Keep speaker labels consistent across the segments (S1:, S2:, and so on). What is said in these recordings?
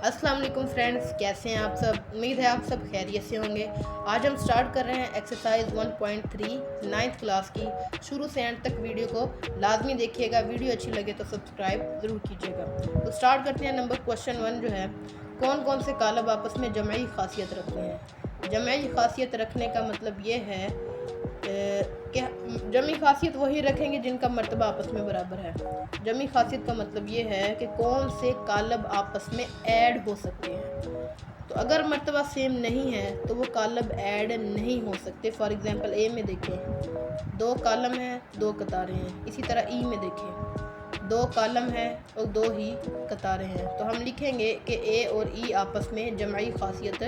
S1: अस्सलाम वालेकुम फ्रेंड्स, कैसे हैं आप सब। उम्मीद है आप सब खैरियत से होंगे। आज हम स्टार्ट कर रहे हैं एक्सरसाइज 1.3 9th क्लास की। शुरू से एंड तक वीडियो को लाजमी देखिएगा। वीडियो अच्छी लगे तो सब्सक्राइब ज़रूर कीजिएगा। तो स्टार्ट करते हैं। नंबर क्वेश्चन 1 जो है, कौन कौन से कालब आपस में जमई खासियत रखते हैं। जमई खासियत रखने का मतलब ये है कि जमी खासियत वही रखेंगे जिनका मर्तबा आपस में बराबर है। जमी खासियत का मतलब ये है कि कौन से कालब आपस में ऐड हो सकते हैं। तो अगर मर्तबा सेम नहीं है तो वो कालब ऐड नहीं हो सकते। फॉर एग्जांपल ए में देखें, 2 कालम हैं, 2 कतारें हैं। इसी तरह ई में देखें, 2 कालम हैं और 2 ही कतारें हैं। तो हम लिखेंगे कि ए और ई आपस में जमई खासियत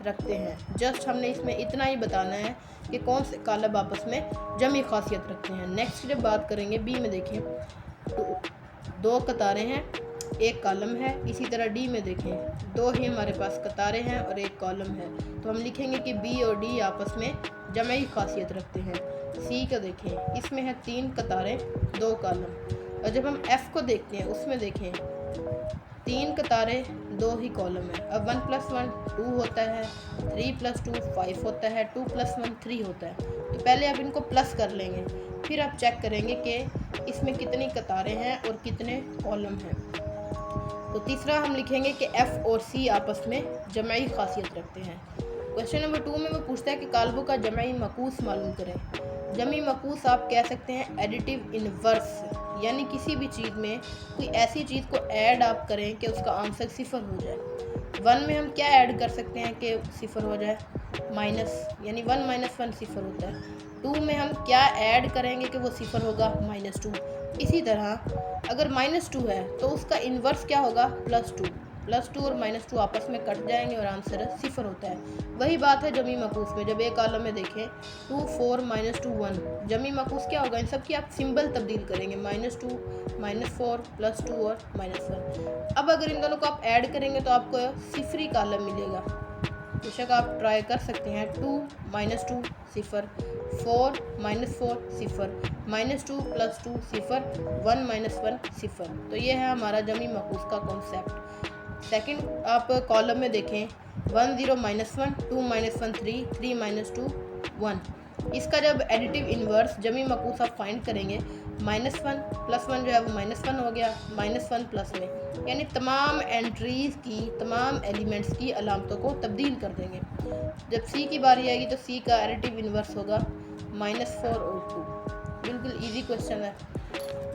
S1: रखते हैं। जस्ट हमने इसमें इतना ही बताना है कि कौन से कालब आपस में जमी खासियत रखते हैं। नेक्स्ट जब बात करेंगे, बी में देखें तो 2 कतारें हैं, 1 कॉलम है। इसी तरह डी में देखें, 2 ही हमारे पास कतारें हैं और 1 कॉलम है। तो हम लिखेंगे कि बी और डी आपस में जमई खासियत रखते हैं। सी का देखें, इसमें है 3 कतारें, 2 कॉलम। और जब हम एफ़ को देखते हैं उसमें देखें 3 कतारें, 2 ही कॉलम है। अब 1 + 1 2 होता है, 3 + 2 5 होता है, 2 + 1 3 होता है। तो पहले आप इनको प्लस कर लेंगे, फिर आप चेक करेंगे कि इसमें कितनी कतारें हैं और कितने कॉलम हैं। तो तीसरा हम लिखेंगे कि एफ़ और सी आपस में जमई खासियत रखते हैं। क्वेश्चन नंबर 2 में वो पूछता है कि कालबों का जमई मकूस मालूम करें। जमी मकूस आप कह सकते हैं एडिटिव इनवर्स, यानी किसी भी चीज़ में कोई ऐसी चीज़ को ऐड आप करें कि उसका आंसर 0 हो जाए। 1 में हम क्या ऐड कर सकते हैं कि 0 हो जाए, माइनस, यानी 1 - 1 0 होता है। 2 में हम क्या ऐड करेंगे कि वो 0 होगा, -2। इसी तरह अगर -2 है तो उसका इन्वर्स क्या होगा, +2। +2 और -2 आपस में कट जाएंगे और आंसर 0 होता है। वही बात है जमी मकूस में। जब एक कॉलम में देखें 2 4 -2 1, जमी मकूस क्या होगा, इन सब की आप सिंबल तब्दील करेंगे, -2 -4 +2 और -1। अब अगर इन दोनों को आप ऐड करेंगे तो आपको सिफरी कॉलम मिलेगा। बेशक आप ट्राई कर सकते हैं। 2 -2 0, 4 -4 0, -2 + 2 0, 1 - 1 0। तो ये है हमारा जमी मकूस का कॉन्सेप्ट। सेकंड आप कॉलम में देखें 1 0 -1 2 -1 3 3 -2 1। इसका जब एडिटिव इन्वर्स जमी मकूस आप फाइंड करेंगे, -1 + 1 जो है वो -1 हो गया, -1 प्लस में, यानी तमाम एंट्रीज़ की, तमाम एलिमेंट्स की अलामतों को तब्दील कर देंगे। जब सी की बारी आएगी तो सी का एडिटिव इन्वर्स होगा -4 और 2। बिल्कुल इजी क्वेश्चन है।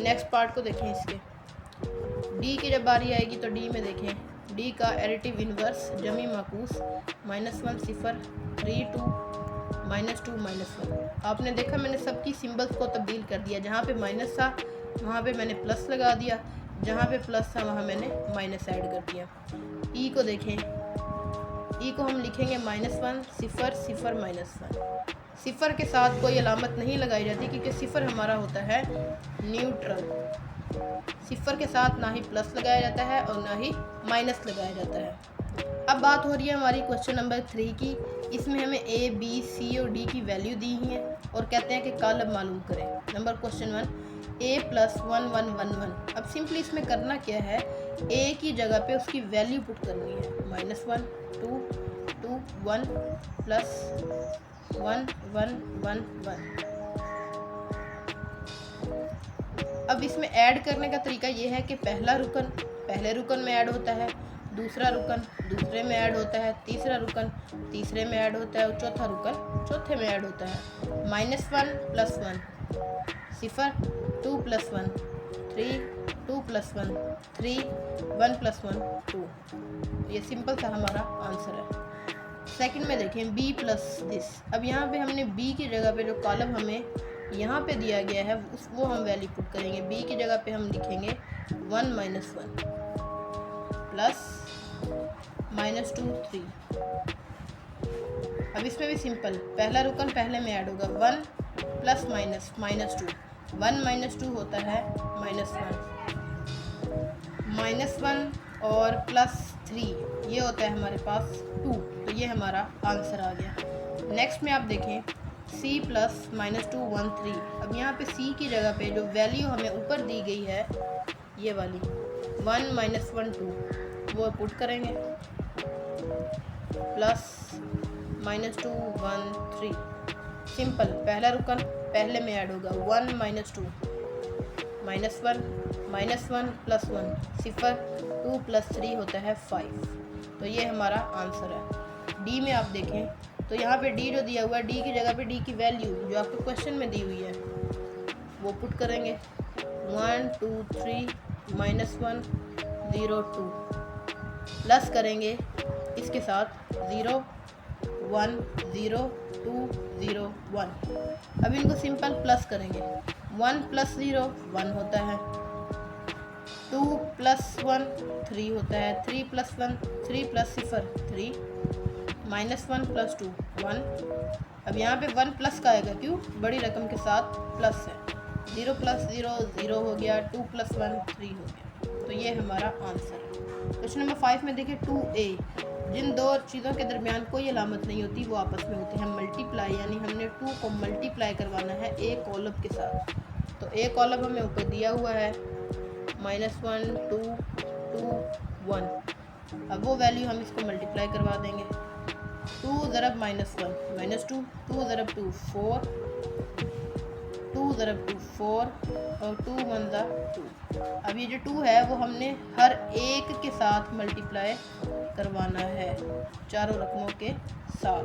S1: नेक्स्ट पार्ट को देखें इसके। डी की जब बारी आएगी तो डी में देखें, डी का एडिटिव इन्वर्स जमी मकूस -1 0 3 2 -2 -1। आपने देखा मैंने सबकी सिंबल्स को तब्दील कर दिया। जहाँ पे माइनस था वहाँ पे मैंने प्लस लगा दिया, जहाँ पे प्लस था वहाँ मैंने माइनस ऐड कर दिया। ई को देखें, ई को हम लिखेंगे -1 0 0 -1। 0 के साथ कोई अलामत नहीं लगाई जाती क्योंकि 0 हमारा होता है न्यूट्रल। 0 के साथ ना ही प्लस लगाया जाता है और ना ही माइनस लगाया जाता है। अब बात हो रही है हमारी क्वेश्चन नंबर 3 की। इसमें हमें ए बी सी और डी की वैल्यू दी हुई है और कहते हैं कि कालब मालूम करें। Number question 1, a + 1 1 1 1। अब सिंपली इसमें करना क्या है, a की जगह पे उसकी वैल्यू पुट करनी है, -1 2 2 1 + 1 1 1 1। अब इसमें ऐड करने का तरीका ये है कि पहला रुकन पहले रुकन में ऐड होता है, दूसरा रुकन दूसरे में ऐड होता है, तीसरा रुकन तीसरे में ऐड होता है और चौथा रुकन चौथे में ऐड होता है। -1 + 1 0, 2 + 1 3 2 + 1 3 1 + 1 2। ये सिंपल सा हमारा आंसर है। सेकंड में देखें b + दिस। अब यहाँ पे हमने b की जगह पे जो कॉलम हमें यहाँ पे दिया गया है वो हम वैल्यू पुट करेंगे। b की जगह पे हम लिखेंगे 1 - 1 + -2 3। अब इसमें भी सिंपल, पहला रुकन पहले में ऐड होगा, 1 + -2 1 - 2 होता है -1 -1 और +3 ये होता है हमारे पास 2। तो ये हमारा आंसर आ गया। नेक्स्ट में आप देखें c + -2 1 3। अब यहाँ पे c की जगह पे जो वैल्यू हमें ऊपर दी गई है ये वाली 1 - 1 2, वो पुट करेंगे। Plus -2 1 3 simple. पहला रुकन पहले में ऐड होगा 1 -2 -1 -1 + 1 0 2 + 3 होता है 5। तो ये हमारा आंसर है। डी में आप देखें तो यहाँ पे डी जो दिया हुआ है, डी की जगह पे डी की वैल्यू जो आपको क्वेश्चन में दी हुई है वो पुट करेंगे। 1 2 3 -1 0 2 प्लस करेंगे इसके साथ 0 1 0 2 0 1। अब इनको सिंपल प्लस करेंगे। 1 + 0 1 होता है, 2 + 1 3 होता है, 3 + 1 3 + 0 3 -1 + 2 1। अब यहाँ पे 1 प्लस का आएगा, क्यों? बड़ी रकम के साथ प्लस है। 0 + 0 0 हो गया, 2 + 1 3 हो गया। तो ये हमारा आंसर है। क्वेश्चन नंबर 5 में देखिए 2a। जिन दो चीज़ों के दरमियान कोई अलामत नहीं होती वो आपस में होती है मल्टीप्लाई, यानी हमने 2 को मल्टीप्लाई करवाना है ए कॉलम के साथ। तो ए कॉलम हमें ऊपर दिया हुआ है -1 2 2 1। अब वो वैल्यू हम इसको मल्टीप्लाई करवा देंगे। 2 ज़रब -1 -2, 2 ज़रब 2 4, 2 ज़रब 2 4 और 2 1 ज़ा 2। अब ये जो 2 है वो हमने हर एक के साथ मल्टीप्लाई करवाना है, चारों रकमों के साथ।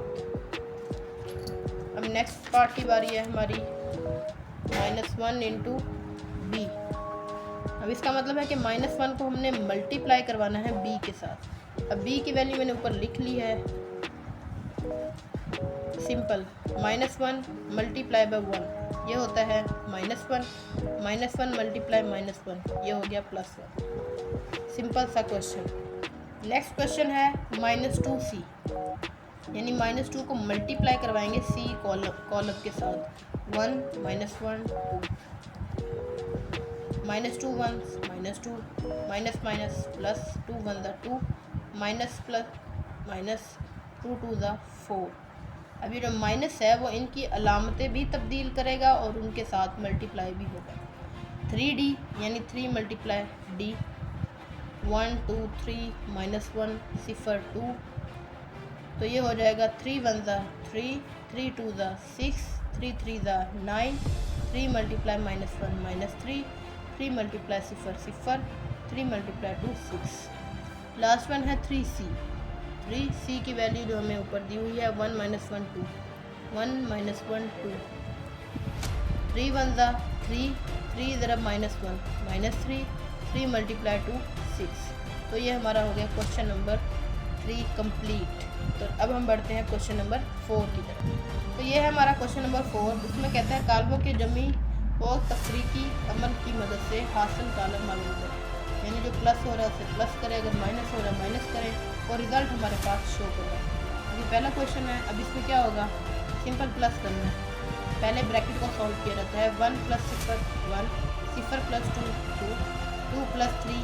S1: अब नेक्स्ट पार्ट की बारी है हमारी -1 × b। अब इसका मतलब है कि -1 को हमने मल्टीप्लाई करवाना है b के साथ। अब b की वैल्यू मैंने ऊपर लिख ली है, सिंपल। -1 मल्टीप्लाई बाय 1 ये होता है -1 -1 मल्टीप्लाई -1 ये हो गया +1। सिंपल सा क्वेश्चन। नेक्स्ट क्वेश्चन है -2c, यानी -2 को मल्टीप्लाई करवाएंगे c कॉलम के साथ। 1 -1 2 -2 1 -2 माइनस प्लस 2 1 ज़ा 2 माइनस प्लस माइनस 2 2 ज़ा 4। अब ये जो माइनस है वो इनकी अलामतें भी तब्दील करेगा और उनके साथ मल्टीप्लाई भी होगा। 3d यानी 3 × d 1 2 3 -1 0 2। तो ये हो जाएगा 3 1 ज़ा 3 3 2 ज़ा 6 3 3 ज़ा 9 3 × -1 -3 3 × 0 0 3 × 2 6। लास्ट वन है 3c। 3c की वैल्यू जो हमें ऊपर दी हुई है 1 - 1 2 1 - 1 2 3 1 ज़ा 3 3 ज़रब -1 -3 3 × 2 6। तो ये हमारा हो गया क्वेश्चन नंबर 3 कंप्लीट। तो अब हम बढ़ते हैं क्वेश्चन नंबर 4 की तरफ। तो ये है हमारा क्वेश्चन नंबर 4। इसमें कहता है कालमों के जमी और तफरीकी अमल की मदद से हासिल कालम मालूम करें, यानी जो प्लस हो रहा है उसे प्लस करें, अगर माइनस हो रहा है माइनस करें और रिज़ल्ट हमारे पास शो कर रहा है। ये पहला क्वेश्चन है। अब इसमें क्या होगा, सिंपल प्लस करना है। पहले ब्रैकेट को सॉल्व किया जाता है। 1 + 0 1 0 + 2 2 2 + 3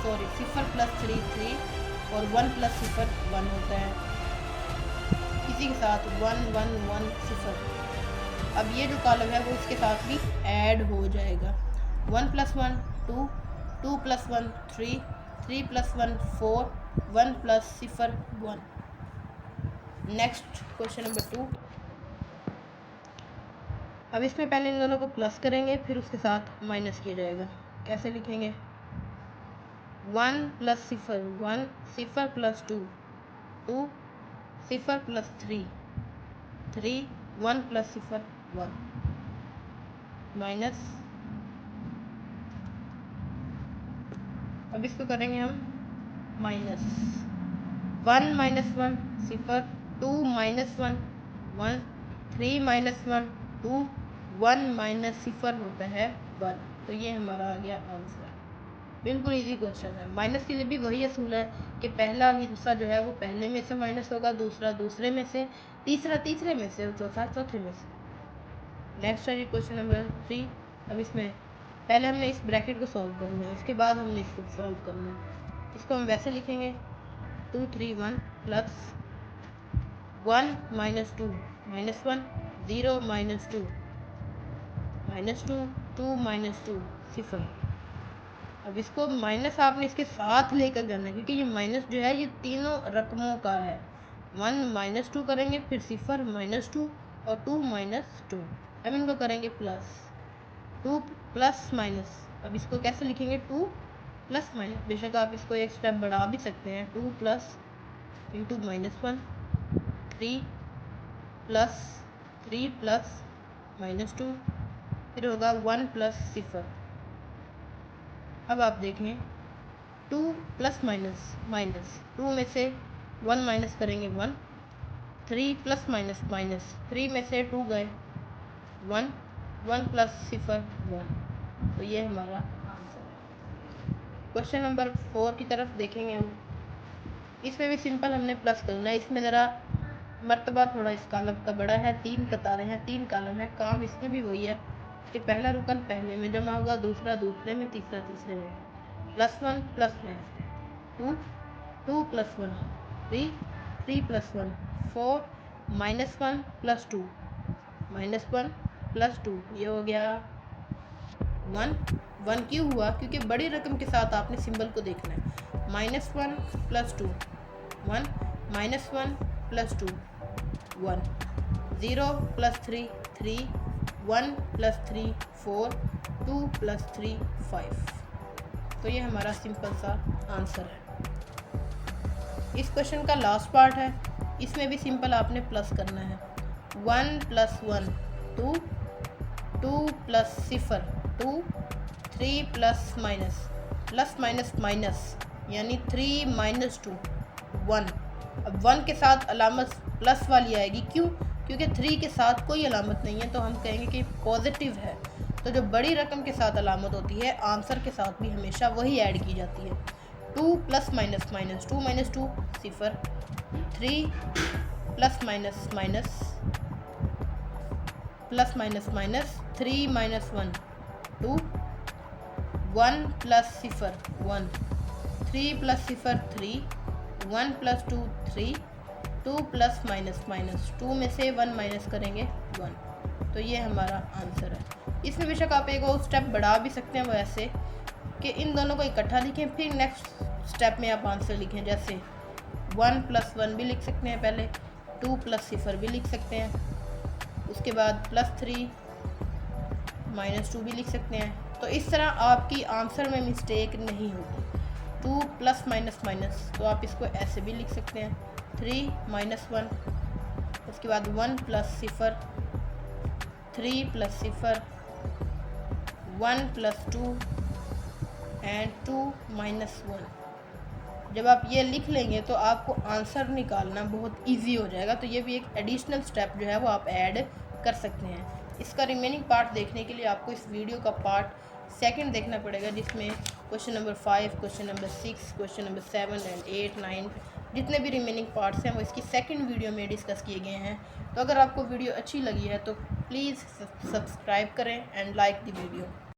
S1: 0 + 3 3 और 1 + 0 1 होता है। इसी के साथ 1 1 1 0। अब ये जो कॉलम है वो इसके साथ भी ऐड हो जाएगा। 1 + 1 2 2 + 1 3 3 + 1 4 1 + 0 1। Next question number 2। अब इसमें पहले इन दोनों को प्लस करेंगे, फिर उसके साथ माइनस किया जाएगा। कैसे लिखेंगे, 1 + 0 1 0 + 2 2 0 + 3 3 1 + 0 1 माइनस। अब इसको करेंगे हम माइनस 1 - 1 0 2 - 1 1 3 - 1 2 1 - 0 होता है 1। तो ये हमारा आ गया आंसर। बिल्कुल इजी क्वेश्चन है। माइनस के लिए भी वही असूल है कि पहला हिस्सा जो है वो पहले में से माइनस होगा, दूसरा दूसरे में से, तीसरा तीसरे में से, चौथा चौथे में से। नेक्स्ट है क्वेश्चन नंबर 3। अब इसमें पहले हमने इस ब्रैकेट को सॉल्व करना है, उसके बाद हमने इसको सॉल्व करना है। इसको हम वैसे लिखेंगे 2 3 1 + 1 - 2 -1 0 - 2 -2 2 - 2 0 अब इसको माइनस आपने इसके साथ लेकर जाना है, क्योंकि ये माइनस जो है ये तीनों रकमों का है। 1 -2 करेंगे, फिर 0 -2 और 2 -2। अब इनको करेंगे प्लस, 2 प्लस माइनस। अब इसको कैसे लिखेंगे, 2 प्लस माइनस। बेशक आप इसको एक स्टेप बढ़ा भी सकते हैं, 2 प्लस इंटू -1, 3 प्लस 3 प्लस -2, फिर होगा 1 प्लस 0। अब आप देखें 2 प्लस माइनस माइनस, 2 में से 1 माइनस करेंगे 1, 3 प्लस माइनस माइनस, 3 में से 2 गए 1, 1 प्लस 0 1। तो ये हमारा आंसर है। क्वेश्चन नंबर 4 की तरफ देखेंगे हम। इसमें भी सिंपल हमने प्लस करना है। इसमें ज़रा मर्तबा थोड़ा इस कॉलम का बड़ा है, 3 कतारें हैं, 3 कॉलम है। काम इसमें भी वही है कि पहला रुकन पहले में जमा होगा, दूसरा दूसरे में, तीसरा तीसरे में। +1 प्लस में 2, 2 प्लस 1 3, 3 प्लस 1 4, -1 प्लस 2 -1 प्लस 2, ये हो गया 1। 1 क्यों हुआ, क्योंकि बड़ी रकम के साथ आपने सिंबल को देखना है। -1 plus 2 1, -1 plus 2 1, 0 plus 3 3, 1 plus 3 4, 2 plus 3 5। तो ये हमारा सिंपल सा आंसर है। इस क्वेश्चन का लास्ट पार्ट है। इसमें भी सिंपल आपने प्लस करना है। 1 plus 1 2, 2 plus 0 2, 3 plus minus, plus minus minus यानी 3 -2 1। अब 1 के साथ अलामत प्लस वाली आएगी, क्यों, क्योंकि 3 के साथ कोई अलामत नहीं है, तो हम कहेंगे कि पॉजिटिव है। तो जो बड़ी रकम के साथ अलामत होती है, आंसर के साथ भी हमेशा वही ऐड की जाती है। 2 plus minus minus, 2 -2 0, 3 plus minus minus, plus minus minus, 3 -1 2, 1 plus 0 1, 3 plus 0 3, 1 plus 2 3, 2 plus minus minus, 2 में से 1 माइनस करेंगे 1। तो ये हमारा आंसर है। इसमें बेशक आप एक और स्टेप बढ़ा भी सकते हैं, वो ऐसे कि इन दोनों को इकट्ठा लिखें, फिर नेक्स्ट स्टेप में आप आंसर लिखें। जैसे 1 + 1 भी लिख सकते हैं पहले, 2 + 0 भी लिख सकते हैं, उसके बाद +3 -2 भी लिख सकते हैं। तो इस तरह आपकी आंसर में मिस्टेक नहीं होगी। 2 प्लस माइनस माइनस, तो आप इसको ऐसे भी लिख सकते हैं, 3 -1, उसके बाद 1 + 0, 3 + 0, 1 + 2 एंड 2 -1। जब आप ये लिख लेंगे तो आपको आंसर निकालना बहुत इजी हो जाएगा। तो ये भी एक एडिशनल स्टेप जो है वो आप ऐड कर सकते हैं। इसका रिमेनिंग पार्ट देखने के लिए आपको इस वीडियो का पार्ट सेकंड देखना पड़ेगा, जिसमें question number 5, question number 6, question number 7 and 8 9 जितने भी रिमेनिंग पार्ट्स हैं वो इसकी सेकंड वीडियो में डिस्कस किए गए हैं। तो अगर आपको वीडियो अच्छी लगी है तो प्लीज़ सब्सक्राइब करें एंड लाइक द वीडियो।